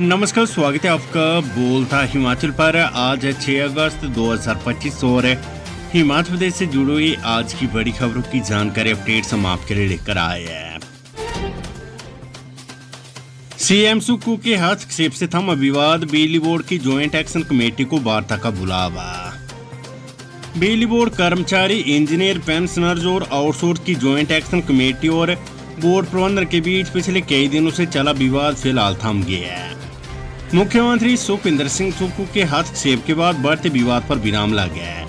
नमस्कार, स्वागत है आपका बोलता हिमाचल पर। आज है 6 अगस्त 2025 और हिमाचल प्रदेश से जुड़ी हुई आज की बड़ी खबरों की जानकारी अपडेट्स हम आपके लिए लेकर आए हैं। सीएम सुक्खू के हस्तक्षेप से थमा विवाद, बिजली बोर्ड की ज्वाइंट एक्शन कमेटी को वार्ता का बुलावा। बिजली बोर्ड कर्मचारी, इंजीनियर, पेंशनर्स और आउटसोर्स की ज्वाइंट एक्शन कमेटी और बोर्ड प्रबंधन के बीच पिछले कई दिनों से चला विवाद फिलहाल थम गया है। मुख्यमंत्री सुखविंदर सिंह सुक्खू के हस्तक्षेप के बाद बढ़ते विवाद पर विराम लग गया है।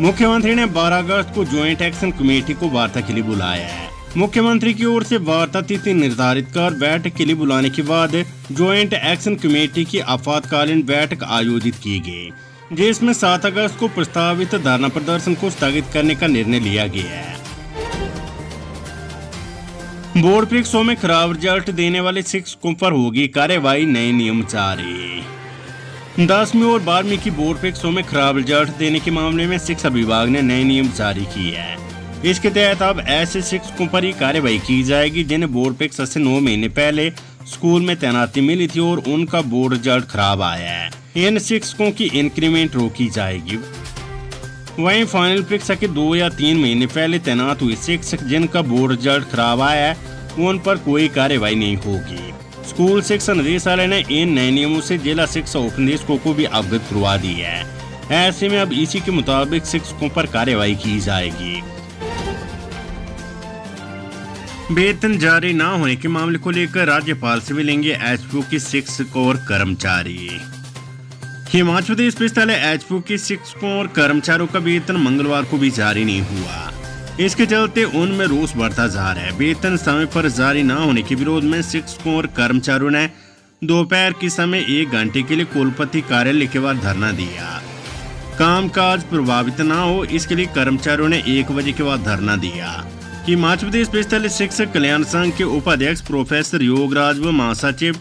मुख्यमंत्री ने 12 अगस्त को ज्वाइंट एक्शन कमेटी को वार्ता के लिए बुलाया है। मुख्यमंत्री की ओर से वार्ता तिथि निर्धारित कर बैठक के लिए बुलाने के बाद ज्वाइंट एक्शन कमेटी की आपातकालीन बैठक आयोजित की गई, जिसमें 7 अगस्त को प्रस्तावित धरना प्रदर्शन को स्थगित करने का निर्णय लिया गया है। बोर्ड परीक्षाओं में खराब रिजल्ट देने वाले शिक्षकों पर होगी कार्रवाई, नए नियम जारी। 10वीं और 12वीं की बोर्ड परीक्षाओं में खराब रिजल्ट देने के मामले में शिक्षा विभाग ने नए नियम जारी किए हैं। इसके तहत अब ऐसे शिक्षकों पर ही कार्रवाई की जाएगी जिन्हें बोर्ड परीक्षा से 9 महीने पहले स्कूल में तैनाती मिली थी और उनका बोर्ड रिजल्ट खराब आया है। इन शिक्षकों की इंक्रीमेंट रोकी जाएगी। वहीं फाइनल परीक्षा के 2 या 3 महीने पहले तैनात हुए शिक्षक जिनका बोर्ड रिजल्ट खराब आया है, उन पर कोई कार्रवाई नहीं होगी। स्कूल शिक्षा निदेशालय ने इन नए नियमों से जिला शिक्षा उपनिदेशकों को भी अवगत करवा दी है। ऐसे में अब इसी के मुताबिक शिक्षकों पर कार्रवाई की जाएगी। वेतन जारी न होने के मामले को लेकर राज्यपाल से मिलेंगे एचपीयू के शिक्षक और कर्मचारी। हिमाचल प्रदेश विश्वविद्यालय एचपीयू के शिक्षकों और कर्मचारियों का वेतन मंगलवार को भी जारी नहीं हुआ। इसके चलते उनमें रोष बढ़ता जा रहा है। वेतन समय पर जारी न होने के विरोध में शिक्षकों और कर्मचारियों ने दोपहर के समय 1 घंटे के लिए कुलपति कार्यालय के बाद धरना दिया। कामकाज प्रभावित न हो, इसके लिए कर्मचारियों ने 1 बजे के बाद धरना दिया। हिमाचल प्रदेश विश्वविद्यालय शिक्षक कल्याण संघ के उपाध्यक्ष प्रोफेसर योगराज व महासचिव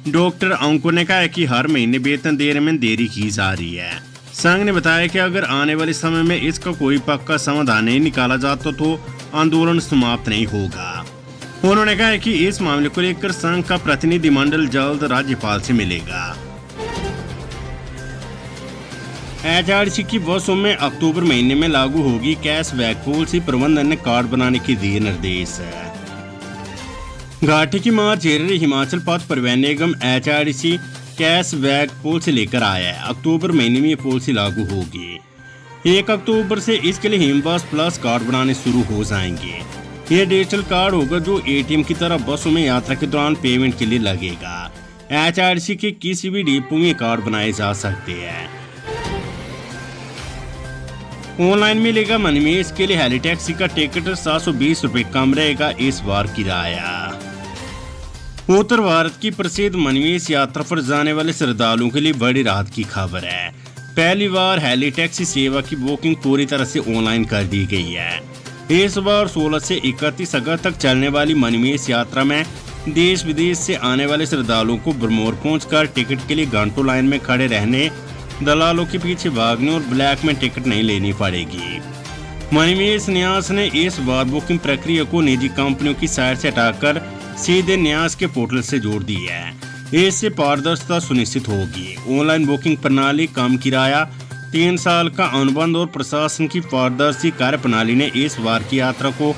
डॉक्टर अंकुर ने कहा कि हर महीने वेतन देने में देरी की जा रही है। संघ ने बताया कि अगर आने वाले समय में इसका कोई पक्का समाधान नहीं निकाला जाता तो आंदोलन समाप्त नहीं होगा। उन्होंने कहा कि इस मामले को लेकर संघ का प्रतिनिधिमंडल जल्द राज्यपाल से मिलेगा। एचआरटीसी की बसों में अक्टूबर महीने में लागू होगी कैशबैक पॉलिसी, प्रबंधन ने कार्ड बनाने के दिए निर्देश। घाटी की मार झेल रही हिमाचल पथ परिवहन निगम एचआरटीसी कैशबैक पॉलिसी लेकर आया है। अक्टूबर महीने में ये पॉलिसी लागू होगी। 1 अक्टूबर से इसके लिए हिमबस प्लस कार्ड बनाने शुरू हो जाएंगे। ये डिजिटल कार्ड होगा जो एटीएम की तरह बसों में यात्रा के दौरान पेमेंट के लिए लगेगा। एचआरटीसी के किसी भी डिपो में कार्ड बनाए जा सकते हैं। ऑनलाइन मिलेगा मनीमेज के लिए हेली टैक्सी का टिकट 720 रुपए कम रहेगा इस बार किराया। उत्तर भारत की प्रसिद्ध मनीमेज यात्रा पर जाने वाले श्रद्धालुओं के लिए बड़ी राहत की खबर है। पहली बार हेली टैक्सी सेवा की बुकिंग पूरी तरह से ऑनलाइन कर दी गई है। इस बार 16 से 31 अगस्त तक चलने वाली मनीमेज यात्रा में देश विदेश से आने वाले श्रद्धालुओं को बरमोर पहुंचकर टिकट के लिए घंटों लाइन में खड़े रहने, दलालों के पीछे भागने और ब्लैक में टिकट नहीं लेनी पड़ेगी। मनीमेज न्यास ने इस बार बुकिंग प्रक्रिया को निजी कंपनियों की साइट से हटाकर सीधे न्यास के पोर्टल से जोड़ दी है। इससे पारदर्शिता सुनिश्चित होगी। ऑनलाइन बुकिंग प्रणाली, कम किराया, 3 साल का अनुबंध और प्रशासन की पारदर्शी कार्य प्रणाली ने इस बार की यात्रा को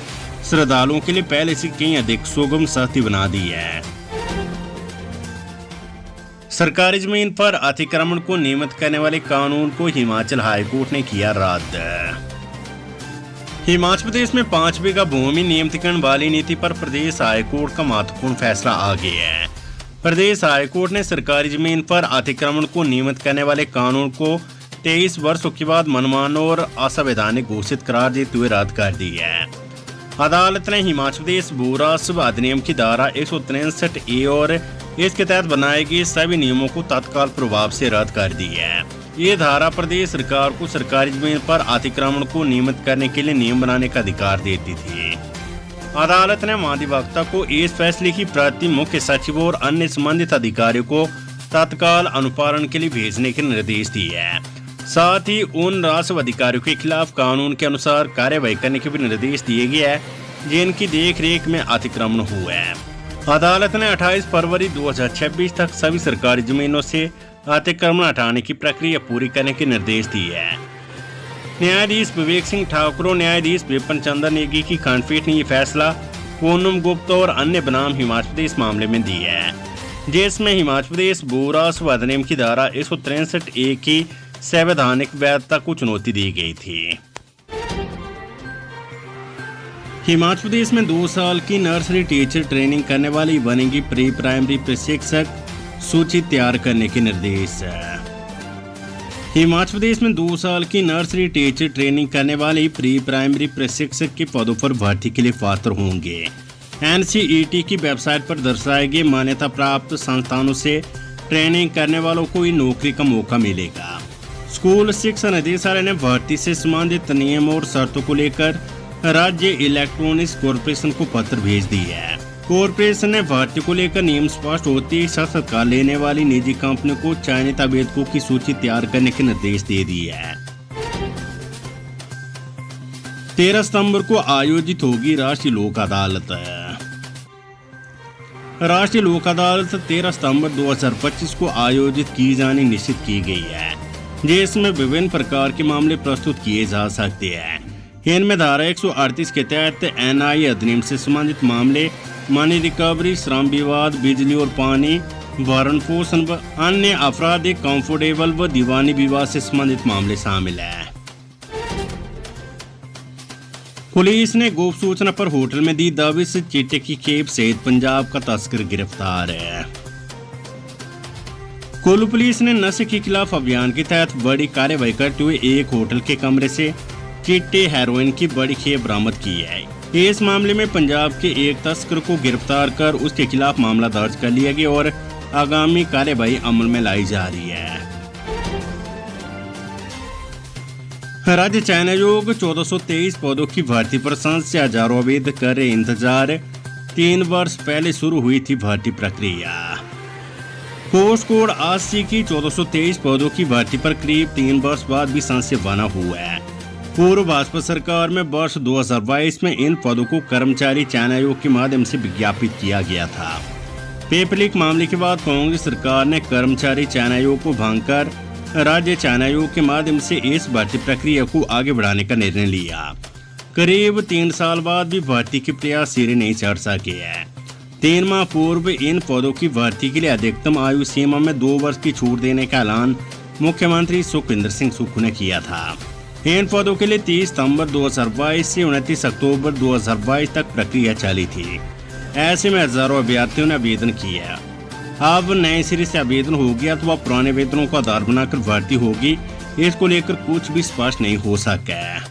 श्रद्धालुओं के लिए पहले से कहीं अधिक सुगम, सस्ती बना दी है। सरकारी जमीन पर अतिक्रमण को नियमित करने वाले कानून को हिमाचल हाईकोर्ट ने किया रद्द। हिमाचल प्रदेश में 5 बीघा भूमि नियमितीकरण वाली नीति पर प्रदेश हाईकोर्ट का महत्वपूर्ण फैसला आ गया है। प्रदेश हाईकोर्ट ने सरकारी जमीन पर अतिक्रमण को नियमित करने वाले कानून को 23 वर्षों के बाद मनमाना और असंवैधानिक घोषित करार देते हुए रद्द कर दी है। अदालत ने हिमाचल प्रदेश भू राजस्व अधिनियम की धारा 163A और इसके तहत बनाए गए सभी नियमों को तत्काल प्रभाव से रद्द कर दी है। ये धारा प्रदेश सरकार को सरकारी जमीन पर अतिक्रमण को नियमित करने के लिए नियम बनाने का अधिकार देती थी। अदालत ने महाधिवक्ता को इस फैसले की प्रति मुख्य सचिव और अन्य संबंधित अधिकारियों को तत्काल अनुपालन के लिए भेजने के निर्देश दिए हैं। साथ ही उन राजस्व अधिकारियों के खिलाफ कानून के अनुसार कार्रवाई करने के भी निर्देश दिए गए हैं जिनकी देखरेख में अतिक्रमण हुआ है। अदालत ने 28 फरवरी 2026 तक सभी सरकारी जमीनों से अतिक्रमण हटाने की प्रक्रिया पूरी करने के निर्देश दिए हैं। न्यायाधीश विवेक सिंह ठाकुर और न्यायाधीश विपिन चंद्र नेगी की खंडपीठ ने यह फैसला पूनम गुप्ता और अन्य बनाम हिमाचल प्रदेश मामले में दिया है, जिसमें हिमाचल प्रदेश भू राजस्व अधिनियम की धारा 163A की संवैधानिक वैधता को चुनौती दी गई थी। हिमाचल प्रदेश में 2 साल की नर्सरी टीचर ट्रेनिंग करने वाली बनेगी प्री प्राइमरी प्रशिक्षक, सूची तैयार करने के निर्देश है। हिमाचल प्रदेश में 2 साल की नर्सरी टीचर ट्रेनिंग करने वाली प्री प्राइमरी प्रशिक्षक के पदों पर भर्ती के लिए पात्र होंगे। NCET की वेबसाइट पर दर्शाए गए मान्यता प्राप्त संस्थानों से ट्रेनिंग करने वालों को इन नौकरी का मौका मिलेगा। स्कूल शिक्षा निदेशालय ने भर्ती से संबंधित नियम और शर्तों को लेकर राज्य इलेक्ट्रॉनिक्स कॉरपोरेशन को पत्र भेज दिया है। कॉरपोरेशन ने भर्ती को लेकर नियम स्पष्ट होते ही साक्षात्कार लेने वाली निजी कंपनियों को चयनित आवेदकों की सूची तैयार करने के निर्देश दे दिए हैं। 13 सितंबर को आयोजित होगी राष्ट्रीय लोक अदालत। राष्ट्रीय लोक अदालत 13 सितंबर 2025 को आयोजित की जानी निश्चित की गई है, जिसमें विभिन्न प्रकार के मामले प्रस्तुत किए जा सकते हैं। इनमें धारा 138 के तहत NI अधिनियम से संबंधित मामले, मनी रिकवरी, श्रम विवाद, बिजली और पानी, भरण पोषण व अन्य आपराधिक, कंफर्टेबल व दीवानी विवाद से संबंधित मामले शामिल हैं। पुलिस ने गुप्त सूचना पर होटल में दी दबिश, चिट्टे की खेप सहित पंजाब का तस्कर गिरफ्तार है। कुल्लू पुलिस ने नशे के खिलाफ अभियान के तहत बड़ी कार्रवाई करते हुए एक होटल के कमरे से चिट्टे हेरोइन की बड़ी खेप बरामद की है। इस मामले में पंजाब के एक तस्कर को गिरफ्तार कर उसके खिलाफ मामला दर्ज कर लिया गया और आगामी कार्रवाई अमल में लाई जा रही है। राज्य चयन आयोग 1423 पदों की भर्ती पर संसद से हजारों आवेदक कर रहे इंतजार। 3 वर्ष पहले शुरू हुई थी भर्ती प्रक्रिया। पोस्ट कोड 80 की 1423 पदों की भर्ती पर करीब 3 वर्ष बाद भी संशय बना हुआ है। पूर्व भाजपा सरकार में वर्ष 2022 में इन पदों को कर्मचारी चयन आयोग के माध्यम से विज्ञापित किया गया था। पेपर लीक मामले के बाद कांग्रेस सरकार ने कर्मचारी चयन आयोग को भांगकर राज्य चयन आयोग के माध्यम से इस भर्ती प्रक्रिया को आगे बढ़ाने का निर्णय लिया। करीब 3 साल बाद भी भर्ती के प्रयास सिरे नहीं चढ़ सके हैं। 3 माह पूर्व इन पदों की भर्ती के लिए अधिकतम आयु सीमा में 2 वर्ष की छूट देने का ऐलान मुख्यमंत्री सुखविंदर सिंह सुक्खू ने किया था। इन पदों के लिए 30 सितंबर 2022 से 29 अक्टूबर 2022 तक प्रक्रिया चली थी। ऐसे में हजारों अभ्यर्थियों ने आवेदन किया। अब नए सिरे से आवेदन हो गया तो वह पुराने वेतनों को आधार बनाकर भर्ती होगी, इसको लेकर कुछ भी स्पष्ट नहीं हो सका है।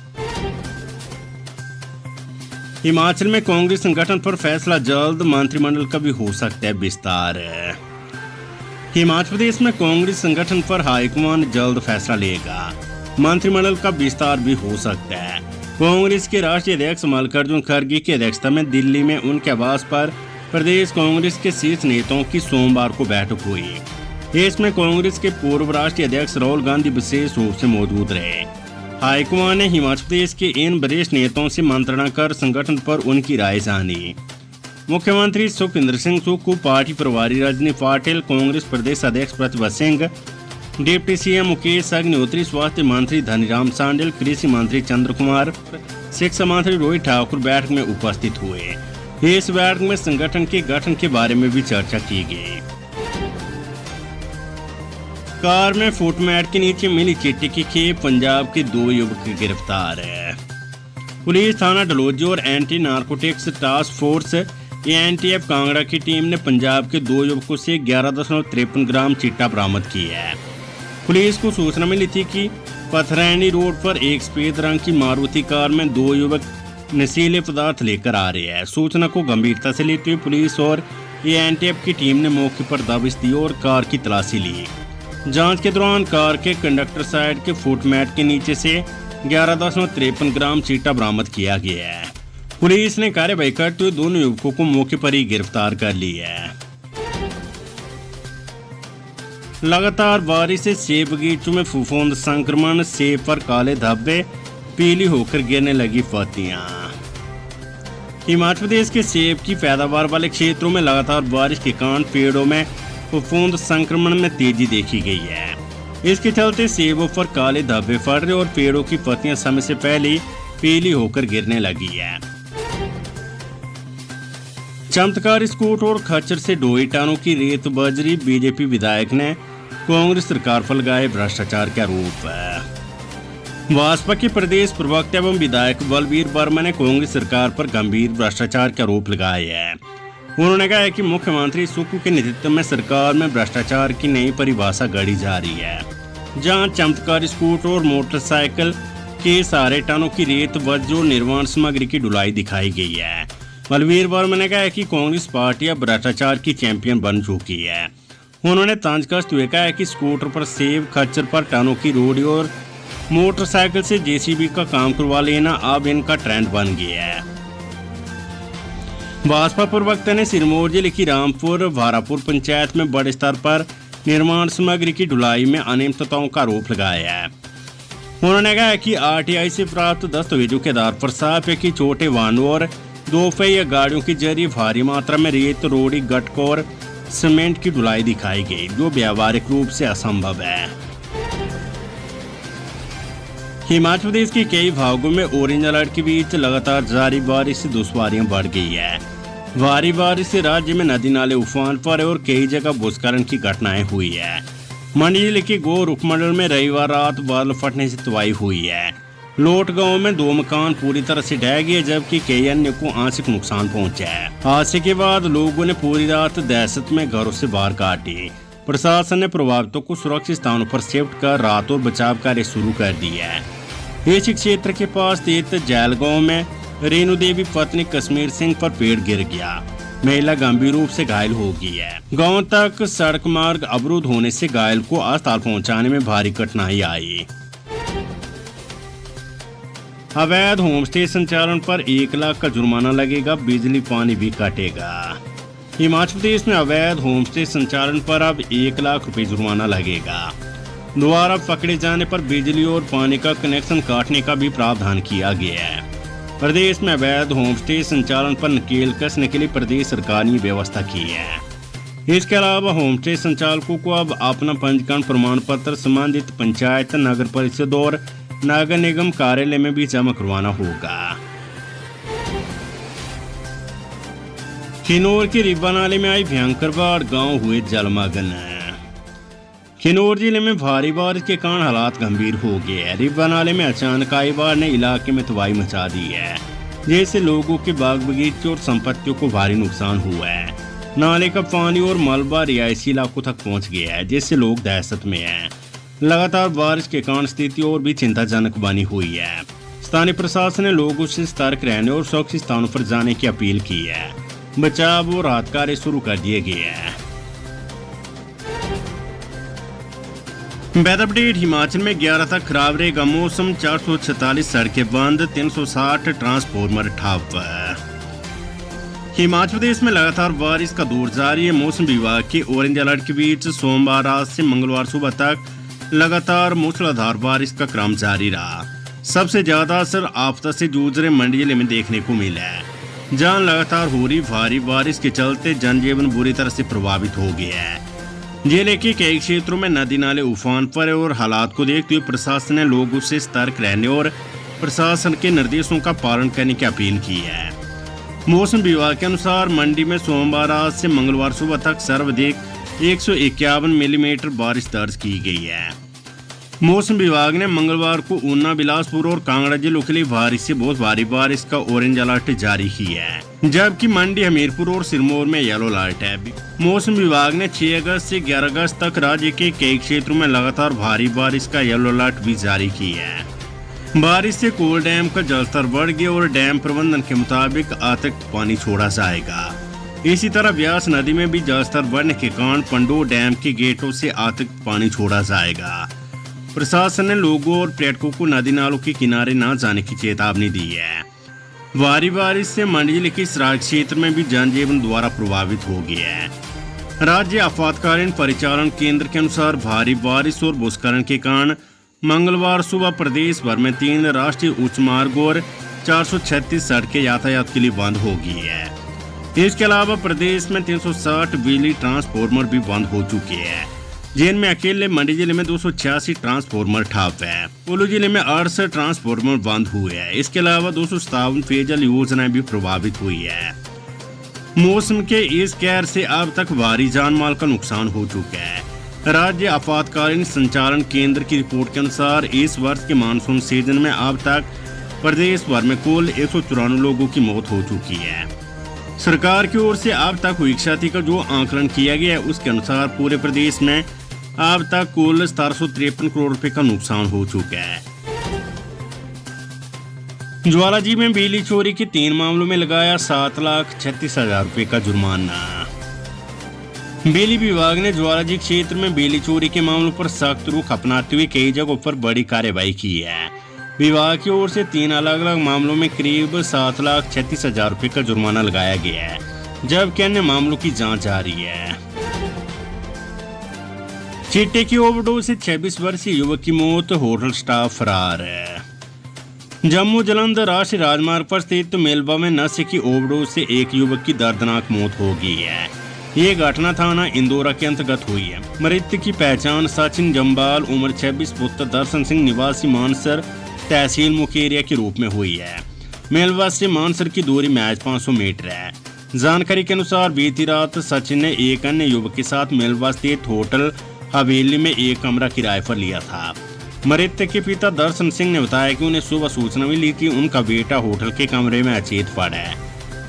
हिमाचल में कांग्रेस संगठन पर फैसला जल्द, मंत्रिमंडल का भी हो सकता है विस्तार। हिमाचल प्रदेश में कांग्रेस संगठन पर हाईकमान जल्द फैसला लेगा, मंत्रिमंडल का विस्तार भी हो सकता है। कांग्रेस के राष्ट्रीय अध्यक्ष मल्लिकार्जुन खड़गे की अध्यक्षता में दिल्ली में उनके आवास पर प्रदेश कांग्रेस के शीर्ष नेताओं की सोमवार को बैठक हुई। इसमें कांग्रेस के पूर्व राष्ट्रीय अध्यक्ष राहुल गांधी विशेष रूप से मौजूद रहे। हाईकमान ने हिमाचल प्रदेश के इन वरिष्ठ नेताओं से मंत्रणा कर संगठन पर उनकी राय जानी। मुख्यमंत्री सुखविंदर सिंह सुक्खू, पार्टी प्रभारी रजनी पाटिल, कांग्रेस प्रदेश अध्यक्ष प्रतिभा सिंह, डिप्टी सीएम मुकेश अग्निहोत्री, स्वास्थ्य मंत्री धनीराम शांडिल, कृषि मंत्री चंद्र कुमार, शिक्षा मंत्री रोहित ठाकुर बैठक में उपस्थित हुए। इस बैठक में संगठन के गठन के बारे में भी चर्चा की गई। कार में फुटमैट के नीचे मिली चिट्टे की खेप, पंजाब के 2 युवक गिरफ्तार है। पुलिस थाना डलहौजी और anti narcotics task force ANTF Kangra की टीम ने पंजाब के 2 युवकों से 11.53 ग्राम चिट्टा बरामद किया है। पुलिस को सूचना मिली थी कि पथरैनी रोड पर एक सफेद रंग की मारुति कार में 2 युवक नशीले पदार्थ लेकर आ रहे हैं। सूचना को गंभीरता से लेते हुए पुलिस और ANTF की टीम ने मौके पर दबिश दी और कार की तलाशी ली। जांच के दौरान कार के कंडक्टर साइड के फुटमैट के नीचे से 11.53 ग्राम चिट्टा बरामद किया गया है। पुलिस ने कार्रवाई करते हुए दोनों युवकों को मौके पर ही गिरफ्तार कर लिया है। लगातार बारिश से सेब बगीचों में फफूंद संक्रमण, सेब पर काले धब्बे, पीली होकर गिरने लगी पत्तियां। हिमाचल प्रदेश के सेब की पैदावार वाले क्षेत्रों में लगातार बारिश के कारण पेड़ों में फफूंद संक्रमण में तेजी देखी गई है। इसके चलते सेबों पर काले धब्बे पड़ रहे और पेड़ों की पत्तियां समय से पहले पीली होकर गिरने लगी है। चमत्कार स्कूट और खच्चर से 2 टनों की रेत बजरी, बीजेपी विधायक ने कांग्रेस सरकार पर लगाए भ्रष्टाचार का आरोप। भाजपा के प्रदेश प्रवक्ता एवं विधायक बलबीर वर्मा ने कांग्रेस सरकार पर गंभीर भ्रष्टाचार का आरोप लगाया है। उन्होंने कहा है कि मुख्यमंत्री सुक्खू के नेतृत्व में सरकार में भ्रष्टाचार की नई परिभाषा गढ़ी जा रही है, जहां चमत्कार स्कूटर और मोटरसाइकिल के सारे टनों की रेत बजरी और निर्माण सामग्री की ढुलाई दिखाई गई है। बलबीर वर्मा ने कहा है कि कांग्रेस पार्टी अब भ्रष्टाचार की चैंपियन बन चुकी है। उन्होंने तंज कसते हुए कहा है कि स्कूटर पर सेब, खच्चर पर टनों की रोड़ी और मोटरसाइकिल से जेसीबी का काम करवा लेना अब इनका ट्रेंड बन गया है। भाजपा प्रवक्ता ने सिरमौर जिले की रामपुर भारापुर पंचायत में बड़े स्तर पर निर्माण सामग्री की ढुलाई में अनियमितताओं का आरोप लगाया है। उन्होंने कहा कि आरटीआई से प्राप्त दस्तावेजों के आधार पर साफ है कि छोटे वाहनों और 2 पहिया गाड़ियों के जरिए भारी मात्रा में रेत, रोड़ी, गटक और सीमेंट की ढुलाई दिखाई गई, जो व्यावहारिक रूप से असंभव है। हिमाचल प्रदेश के कई भागों में ऑरेंज अलर्ट के बीच लगातार जारी बारिश से दुश्वारियां बढ़ गई है। भारी बारिश से राज्य में नदी नाले उफान पर है और कई जगह भूस्खलन की घटनाएं हुई है। मंडी जिले के गोर उपमंडल में रविवार रात बादल फटने से तबाही हुई है। लोट गांव में 2 मकान पूरी तरह से ढह गए, जबकि कई अन्य को आंशिक नुकसान पहुंचा है। हादसे के बाद लोगों ने पूरी रात दहशत में घरों से बाहर काटी। प्रशासन ने प्रभावितों को सुरक्षित स्थानों पर शिफ्ट कर राहत और बचाव कार्य शुरू कर दिया है। इसी क्षेत्र के पास स्थित जैल गांव में रेणु देवी पत्नी कश्मीर सिंह पर पेड़ गिर गया। महिला गंभीर रूप से घायल हो गई है। गांव तक सड़क मार्ग अवरुद्ध होने से घायल को अस्पताल पहुंचाने में भारी कठिनाई आई। अवैध होमस्टे संचालन पर 1 लाख का जुर्माना लगेगा, बिजली पानी भी काटेगा। हिमाचल प्रदेश में अवैध होमस्टे संचालन पर अब 1 लाख रुपए जुर्माना लगेगा। दोबारा पकड़े जाने पर बिजली और पानी का कनेक्शन काटने का भी प्रावधान किया गया है। प्रदेश में अवैध होमस्टे संचालन पर नकेल कसने के लिए प्रदेश सरकार ने व्यवस्था की है। इसके अलावा होमस्टे संचालकों को अब अपना पंजीकरण प्रमाण पत्र संबंधित पंचायत, नगर परिषद और नगर निगम कार्यालय में भी जमा करवाना होगा। किन्नौर के रिब्बा नाले में आई भयंकर बाढ़, गांव हुए जलमग्न। किन्नौर जिले में भारी बारिश के कारण हालात गंभीर हो गए हैं। रिब्बा नाले में अचानक आई बाढ़ ने इलाके में तबाही मचा दी है, जिससे लोगों के बाग बगीचे और संपत्तियों को भारी नुकसान हुआ है। नाले का पानी और मलबा रिहायशी इलाकों तक पहुंच गया है, जिससे लोग दहशत में हैं। लगातार बारिश के कारण स्थिति और भी चिंताजनक बनी हुई है। स्थानीय प्रशासन ने लोगों से सतर्क रहने और सुरक्षित स्थानों पर जाने की अपील की है। बचाव और राहत कार्य शुरू कर दिए गए हैं। Weather update. हिमाचल में 11 तक खराब रहेगा मौसम, 446 सड़कें बंद, 360 ट्रांसफार्मर ठप। हिमाचल प्रदेश में लगातार बारिश का दौर जारी है। मौसम विभाग के ऑरेंज अलर्ट के बीच सोमवार रात से मंगलवार सुबह तक लगातार मूसलाधार बारिश का क्रम जारी रहा। सबसे ज्यादा असर आपदा से जूझ रहे मंडी जिले में देखने को मिला है, जहां लगातार हो रही भारी बारिश के चलते जनजीवन बुरी तरह से प्रभावित हो गया है। जिले के कई क्षेत्रों में नदी नाले उफान पर है और हालात को देखते हुए प्रशासन ने लोगों से सतर्क रहने और प्रशासन के निर्देशों का पालन करने की अपील की है। मौसम विभाग के अनुसार मंडी में सोमवार रात से मंगलवार सुबह तक सर्वाधिक 151 मिलीमीटर बारिश दर्ज की गई है। मौसम विभाग ने मंगलवार को ऊना, बिलासपुर और कांगड़ा जिलों के लिए भारी से बहुत भारी बारिश का ऑरेंज अलर्ट जारी किया है, जबकि मंडी, हमीरपुर और सिरमौर में येलो अलर्ट है। मौसम विभाग ने 6 अगस्त से 11 अगस्त तक राज्य के कई क्षेत्रों में लगातार भारी बारिश का येलो अलर्ट भी जारी किया है। बारिश से कोल डैम का जलस्तर बढ़ गया और डैम प्रबंधन के मुताबिक अतिरिक्त पानी छोड़ा जाएगा। इसी तरह ब्यास नदी में भी जलस्तर बढ़ने के कारण पंडो डैम के गेटों से अतिरिक्त पानी छोड़ा जाएगा। प्रशासन ने लोगों और पर्यटकों को नदी नालों के किनारे न जाने की चेतावनी दी है। भारी बारिश से मंडी जिले के सराज क्षेत्र में भी जनजीवन दोबारा प्रभावित हो गया है। राज्य आपातकालीन परिचालन केंद्र के अनुसार भारी बारिश और भूस्खलन के कारण मंगलवार सुबह प्रदेश भर में 3 राष्ट्रीय उच्च मार्ग और 436 सड़कें यातायात के लिए बंद हो गई है। इसके अलावा प्रदेश में 360 बिजली ट्रांसफार्मर भी बंद हो चुके हैं, जिनमें अकेले मंडी जिले में 286 ट्रांसफार्मर ठप है। कुल्लू जिले में 68 ट्रांसफार्मर बंद हुए हैं। इसके अलावा 257 पेयजल योजनाएं भी प्रभावित हुई है। मौसम के इस कहर से अब तक भारी जान माल का नुकसान हो चुका है। राज्य आपातकालीन संचालन केंद्र की रिपोर्ट के अनुसार इस वर्ष के मानसून सीजन में अब तक प्रदेश भर में कुल 194 लोगों की मौत हो चुकी है। सरकार की ओर से अब तक हुई क्षति का जो आकलन किया गया है, उसके अनुसार पूरे प्रदेश में अब तक कुल 753 करोड़ रुपए का नुकसान हो चुका है। ज्वालाजी में बिजली चोरी के 3 मामलों में लगाया 7,36,000 रुपए का जुर्माना। बिजली विभाग ने ज्वालाजी क्षेत्र में बिजली चोरी के मामलों पर सख्त रुख अपनाते हुए कई जगहों पर बड़ी कार्रवाई की है। विभाग की ओर से 3 अलग अलग मामलों में करीब 7,36,000 रुपए का जुर्माना लगाया गया है, जबकि अन्य मामलों की जांच जारी है। चिट्टे की ओवरडोज से 26 वर्षीय युवक की मौत, होटल स्टाफ फरार है। जम्मू जालंधर राष्ट्रीय राजमार्ग पर स्थित मेलबा में नशे की ओवरडोज से एक युवक की दर्दनाक मौत हो गई है। ये घटना थाना इंदौरा के अंतर्गत हुई है। मृतक की पहचान सचिन जम्बाल उम्र 26 पुत्र दर्शन सिंह निवासी मानसर तहसील मुकेरिया के रूप में हुई है। मेलबा से मानसर की दूरी महज 500 मीटर है। जानकारी के अनुसार बीती रात सचिन ने एक अन्य युवक के साथ मेलबा स्थित होटल हवेली में एक कमरा किराए पर लिया था। मृतक के पिता दर्शन सिंह ने बताया कि उन्हें सुबह सूचना मिली कि उनका बेटा होटल के कमरे में अचेत पड़ा है।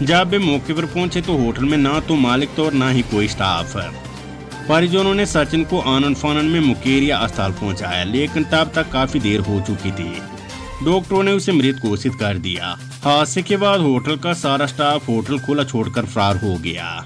जब वे मौके पर पहुंचे तो होटल में ना तो मालिक तो और ना ही कोई स्टाफ। परिजनों ने सचिन को आनन फानन में मुकेरिया अस्पताल पहुंचाया, लेकिन तब तक काफी देर हो चुकी थी। डॉक्टरों ने उसे मृत घोषित कर दिया। हादसे के बाद होटल का सारा स्टाफ होटल खुला छोड़कर फरार हो गया।